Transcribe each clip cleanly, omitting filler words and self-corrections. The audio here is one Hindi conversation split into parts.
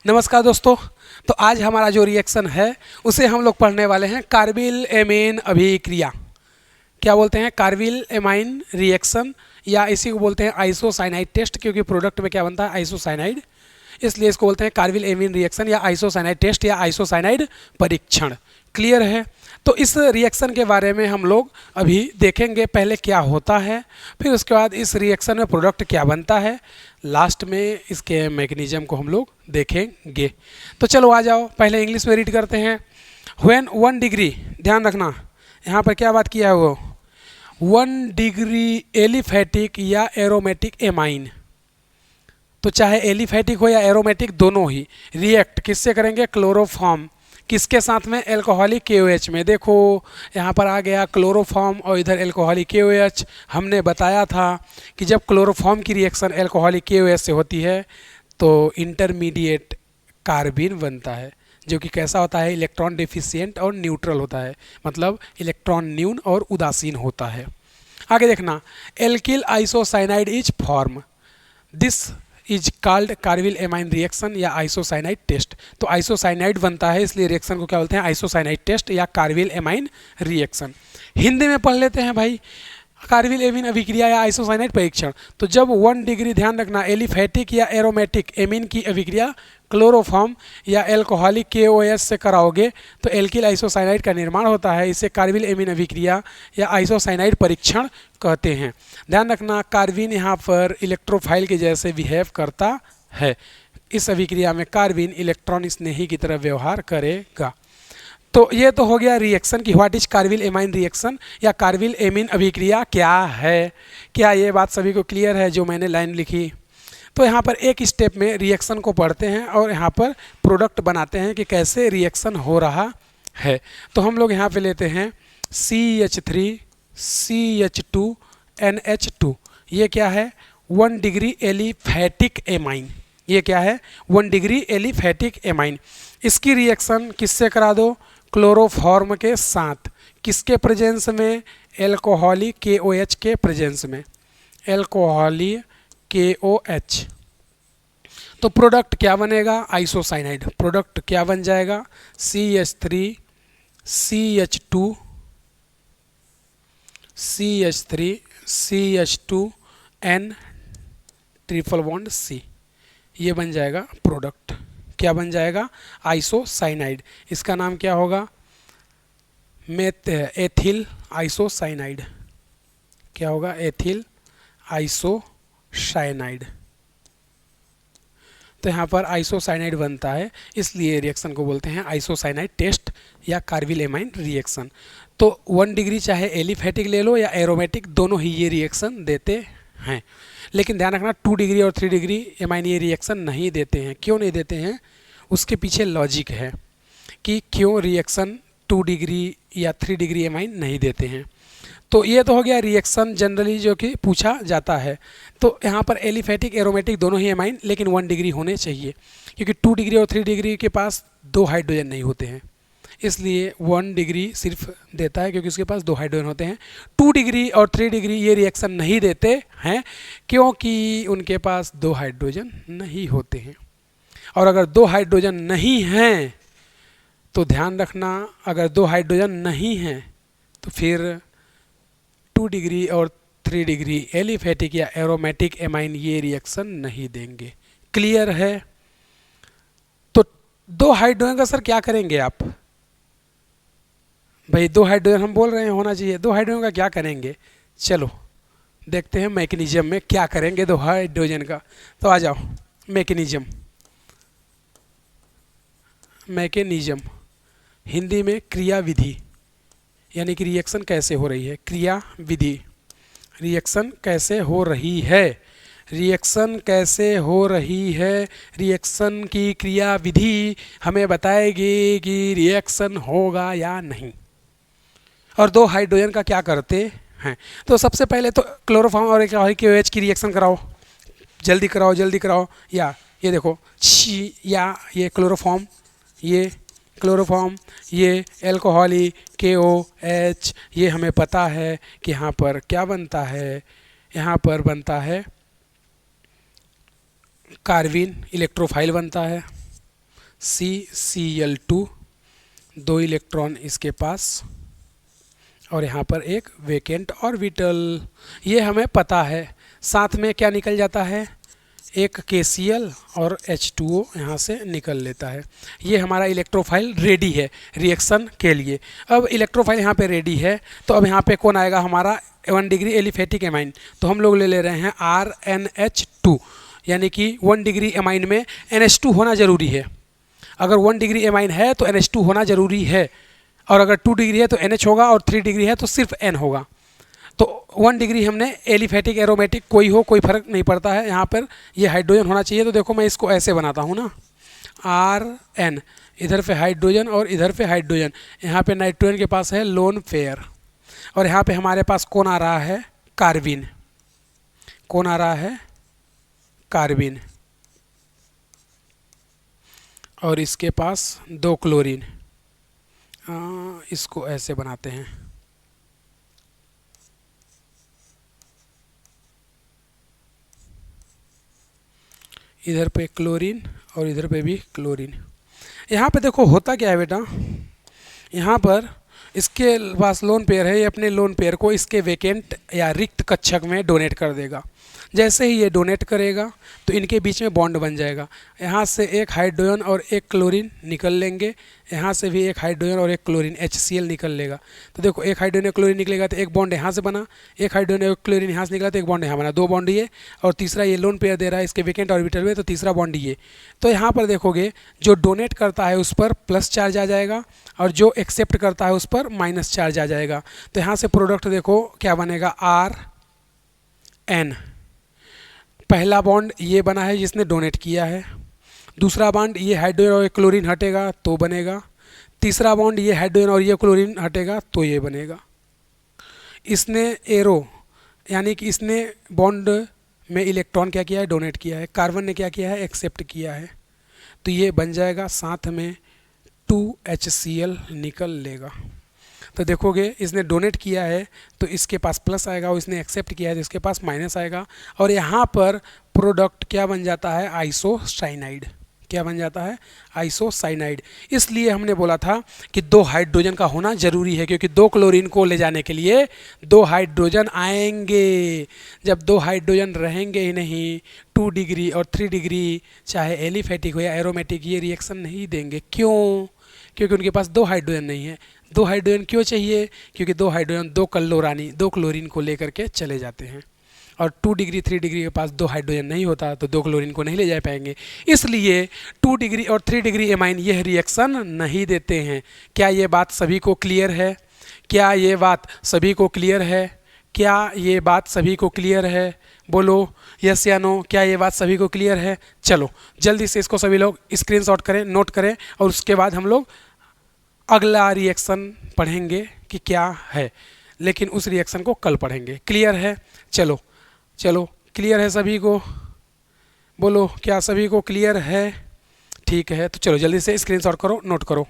नमस्कार दोस्तों। तो आज हमारा जो रिएक्शन है उसे हम लोग पढ़ने वाले हैं कार्बिल एमीन अभिक्रिया। क्या बोलते हैं? कार्बिल एमाइन रिएक्शन, या इसी को बोलते हैं आइसोसाइनाइड टेस्ट, क्योंकि प्रोडक्ट में क्या बनता है? आइसोसाइनाइड, इसलिए इसको बोलते हैं कार्बिल एमीन रिएक्शन या आइसोसाइनाइड टेस्ट या आइसोसाइनाइड परीक्षण। क्लियर है? तो इस रिएक्शन के बारे में हम लोग अभी देखेंगे, पहले क्या होता है, फिर उसके बाद इस रिएक्शन में प्रोडक्ट क्या बनता है, लास्ट में इसके मैकेनिज्म को हम लोग देखेंगे। तो चलो आ जाओ, पहले इंग्लिश में रीड करते हैं। व्हेन 1 डिग्री, ध्यान रखना यहाँ पर क्या बात किया है वो, 1 डिग्री एलिफैटिक या एरोमेटिक एमाइन, तो चाहे एलिफैटिक हो या एरोमेटिक दोनों ही रिएक्ट किससे करेंगे? क्लोरोफॉर्म। किसके साथ में? एल्कोहलिक KOH में। देखो यहाँ पर आ गया क्लोरोफॉर्म और इधर एल्कोहलिक KOH। हमने बताया था कि जब क्लोरोफॉर्म की रिएक्शन एल्कोहलिक KOH से होती है तो इंटरमीडिएट कार्बिन बनता है, जो कि कैसा होता है? इलेक्ट्रॉन डिफिशिएंट और न्यूट्रल होता है, मतलब इलेक्ट्रॉन न्यून और उदासीन होता है। आगे देखना, alkyl isocyanide is form, this is called carbyl amine reaction या आइसोसाइनाइड टेस्ट। तो आइसोसाइनाइड बनता है, इसलिए रिएक्शन को क्या बोलते हैं? आइसोसाइनाइड टेस्ट या कार्बिल एमाइन रिएक्शन। हिंदी में पढ़ लेते हैं भाई, कार्बिल एमीन अभिक्रिया या आइसोसाइनाइड परीक्षण। तो जब 1 डिग्री, ध्यान रखना, एलिफैटिक या एरोमेटिक एमीन की अभिक्रिया क्लोरोफॉर्म या एल्कोहलिक KOH से कराओगे तो एल्किल आइसोसाइनाइड का निर्माण होता है। इसे कार्बिल एमीन अभिक्रिया या आइसोसाइनाइड परीक्षण कहते हैं। ध्यान रखना, कार्बिन यहाँ पर इलेक्ट्रोफाइल के जैसे बिहेव करता है। इस अभिक्रिया में कार्बिन इलेक्ट्रॉन स्नेही की तरह व्यवहार करेगा। तो ये तो हो गया रिएक्शन की what is carbyl amine reaction या कार्बिल एमीन अभिक्रिया क्या है। क्या ये बात सभी को क्लियर है जो मैंने लाइन लिखी? तो यहाँ पर एक स्टेप में रिएक्शन को पढ़ते हैं और यहाँ पर प्रोडक्ट बनाते हैं कि कैसे रिएक्शन हो रहा है। तो हम लोग यहाँ पे लेते हैं CH3 CH2 NH2। ये क्या है? 1 डिग्री एलिफैटिक एमाइन। ये क्या है? 1 डिग्री एलिफैटिक एमाइन। इसकी रिएक्शन किससे करा दो? क्लोरोफॉर्म के साथ। किसके प्रेजेंस में? एल्कोहलिक KOH के प्रेजेंस में, एल्कोहलिक KOH। तो प्रोडक्ट क्या बनेगा? आइसोसाइनाइड। प्रोडक्ट क्या बन जाएगा? CH3 CH2 CH3 CH2 N triple bond C। ये बन जाएगा प्रोडक्ट। क्या बन जाएगा? आइसोसाइनाइड। इसका नाम क्या होगा? Ethyl isocyanide. क्या होगा? Ethyl isocyanide. तो यहाँ पर आइसोसाइनाइड बनता है, इसलिए रिएक्शन को बोलते हैं आइसोसाइनाइड टेस्ट या कार्बिल एमाइन रिएक्शन। तो 1 डिग्री चाहे एलिफैटिक ले लो या एरोमेटिक, दोनों ही ये रिएक्शन देते हैं। लेकिन ध्यान रखना, 2 डिग्री और 3 डिग्री एमाइन ये रिएक्शन नहीं देते हैं। क्यों नहीं देते हैं? उसके पीछे लॉजिक है कि क्यों रिएक्शन 2 डिग्री या 3 डिग्री एमाइन नहीं देते हैं। तो ये तो हो गया रिएक्शन जनरली जो कि पूछा जाता है। तो यहाँ पर एलिफैटिक एरोमेटिक दोनों ही एमाइन, लेकिन 1 डिग्री होने चाहिए, क्योंकि 2 डिग्री और 3 डिग्री के पास 2 हाइड्रोजन नहीं होते हैं, इसलिए 1 डिग्री सिर्फ देता है क्योंकि उसके पास 2 हाइड्रोजन होते हैं। 2 डिग्री और 3 डिग्री ये रिएक्शन नहीं देते हैं क्योंकि उनके पास 2 हाइड्रोजन नहीं होते हैं। और अगर 2 हाइड्रोजन नहीं हैं तो ध्यान रखना, अगर 2 हाइड्रोजन नहीं हैं तो फिर 2 डिग्री और 3 डिग्री एलिफैटिक या एरोमेटिक एमाइन ये रिएक्शन नहीं देंगे। क्लियर है? तो 2 हाइड्रोजन का सर क्या करेंगे आप? भाई 2 हाइड्रोजन हम बोल रहे हैं होना चाहिए, 2 हाइड्रोजन का क्या करेंगे? चलो देखते हैं मैकेनिज्म में क्या करेंगे 2 हाइड्रोजन का। तो आ जाओ, मैकेनिज्म। मैकेनिज्म हिंदी में क्रिया विधि, यानी कि रिएक्शन कैसे हो रही है। क्रिया विधि, रिएक्शन कैसे हो रही है, रिएक्शन कैसे हो रही है। रिएक्शन की क्रिया विधि हमें बताएगी कि रिएक्शन होगा या नहीं। और 2 हाइड्रोजन का क्या करते हैं? तो सबसे पहले तो क्लोरोफॉर्म और KOH की रिएक्शन कराओ, जल्दी कराओ जल्दी कराओ। या ये देखो, या ये क्लोरोफॉर्म, ये एल्कोहलिक KOH। ये हमें पता है कि यहाँ पर क्या बनता है, यहाँ पर बनता है कार्बिन, इलेक्ट्रोफाइल बनता है। CCl2, 2 इलेक्ट्रॉन इसके पास, और यहाँ पर एक वेकेंट ऑर्बिटल, ये हमें पता है। साथ में क्या निकल जाता है, एक KCl और H2O यहाँ से निकल लेता है। ये हमारा इलेक्ट्रोफाइल रेडी है रिएक्शन के लिए। अब इलेक्ट्रोफाइल यहाँ पे रेडी है, तो अब यहाँ पे कौन आएगा हमारा 1 डिग्री एलिफेटिक एमाइन। तो हम लोग ले ले रहे हैं RNH2, यानी कि 1 डिग्री एमाइन में NH2 होना ज़रूरी है। अगर 1 डिग्री एमाइन है तो NH2 होना ज़रूरी है, और अगर 2 डिग्री है तो NH होगा, और 3 डिग्री है तो सिर्फ N होगा। तो 1 डिग्री हमने एलिफेटिक एरोमेटिक कोई हो, कोई फर्क नहीं पड़ता है, यहाँ पर ये हाइड्रोजन होना चाहिए। तो देखो मैं इसको ऐसे बनाता हूँ ना, RN, इधर पे हाइड्रोजन और इधर पे हाइड्रोजन, यहाँ पे नाइट्रोजन के पास है लोन पेयर, और यहाँ पे हमारे पास कौन आ रहा है, कार्बिन। कौन आ रहा है, कार्बिन, और इसके पास 2 क्लोरीन। इसको ऐसे बनाते हैं, इधर पे क्लोरीन और इधर पे भी क्लोरीन। यहाँ पे देखो होता क्या है बेटा, यहाँ पर इसके पास लोन पेयर है, ये अपने लोन पेयर को इसके वेकेंट या रिक्त कक्षक में डोनेट कर देगा। जैसे ही ये डोनेट करेगा तो इनके बीच में बॉन्ड बन जाएगा। यहाँ से एक हाइड्रोजन और एक क्लोरीन निकल लेंगे, यहाँ से भी एक हाइड्रोजन और एक क्लोरीन HCl निकल लेगा। तो देखो एक हाइड्रोजन और क्लोरीन निकलेगा तो एक बॉन्ड यहाँ से बना, एक हाइड्रोजन और क्लोरीन यहाँ से निकला तो एक बॉन्ड यहाँ बना, 2 बॉन्ड ये, और तीसरा ये लोन पेयर दे रहा है इसके वेकेंट ऑर्बिटल में, तो तीसरा बॉन्ड ये। तो यहाँ पर देखोगे जो डोनेट करता है उस पर प्लस चार्ज आ जाएगा, और जो एक्सेप्ट करता है उस पर माइनस चार्ज आ जाएगा। तो यहाँ से प्रोडक्ट देखो क्या बनेगा, RN। पहला बॉन्ड ये बना है जिसने डोनेट किया है, दूसरा बॉन्ड ये हाइड्रोजन और क्लोरीन हटेगा तो बनेगा, तीसरा बॉन्ड ये हाइड्रोजन और ये क्लोरीन हटेगा तो ये बनेगा। इसने एरो यानी कि इसने बॉन्ड में इलेक्ट्रॉन क्या किया है, डोनेट किया है, कार्बन ने क्या किया है, एक्सेप्ट किया है, तो ये बन जाएगा, साथ में 2HCl निकल लेगा। तो देखोगे इसने डोनेट किया है तो इसके पास प्लस आएगा, और इसने एक्सेप्ट किया है तो इसके पास माइनस आएगा, और यहाँ पर प्रोडक्ट क्या बन जाता है, आइसोसाइनाइड। क्या बन जाता है, आइसोसाइनाइड। इसलिए हमने बोला था कि 2 हाइड्रोजन का होना जरूरी है, क्योंकि 2 क्लोरीन को ले जाने के लिए 2 हाइड्रोजन आएंगे। जब 2 हाइड्रोजन रहेंगे ही नहीं, 2 डिग्री और 3 डिग्री चाहे एलिफेटिक हो या एरोमेटिक, ये रिएक्शन नहीं देंगे। क्यों? क्योंकि उनके पास 2 हाइड्रोजन नहीं है। 2 हाइड्रोजन क्यों चाहिए? क्योंकि 2 हाइड्रोजन 2 क्लोरीन को लेकर के चले जाते हैं, और 2 डिग्री 3 डिग्री के पास 2 हाइड्रोजन नहीं होता तो 2 क्लोरीन को नहीं ले जा पाएंगे। इसलिए 2 डिग्री और 3 डिग्री एमाइन यह रिएक्शन नहीं देते हैं। क्या ये बात सभी को क्लियर है? क्या ये बात सभी को क्लियर है? क्या ये बात सभी को क्लियर है? बोलो यस या नो, क्या ये बात सभी को क्लियर है? चलो जल्दी से इसको सभी लोग स्क्रीनशॉट करें, नोट करें, और उसके बाद हम लोग अगला रिएक्शन पढ़ेंगे कि क्या है, लेकिन उस रिएक्शन को कल पढ़ेंगे। क्लियर है? चलो चलो, क्लियर है सभी को? बोलो क्या सभी को क्लियर है? ठीक है, तो चलो जल्दी से स्क्रीनशॉट करो, नोट करो।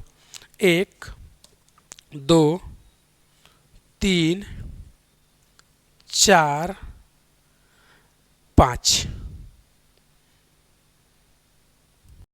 1 2 3 4 5।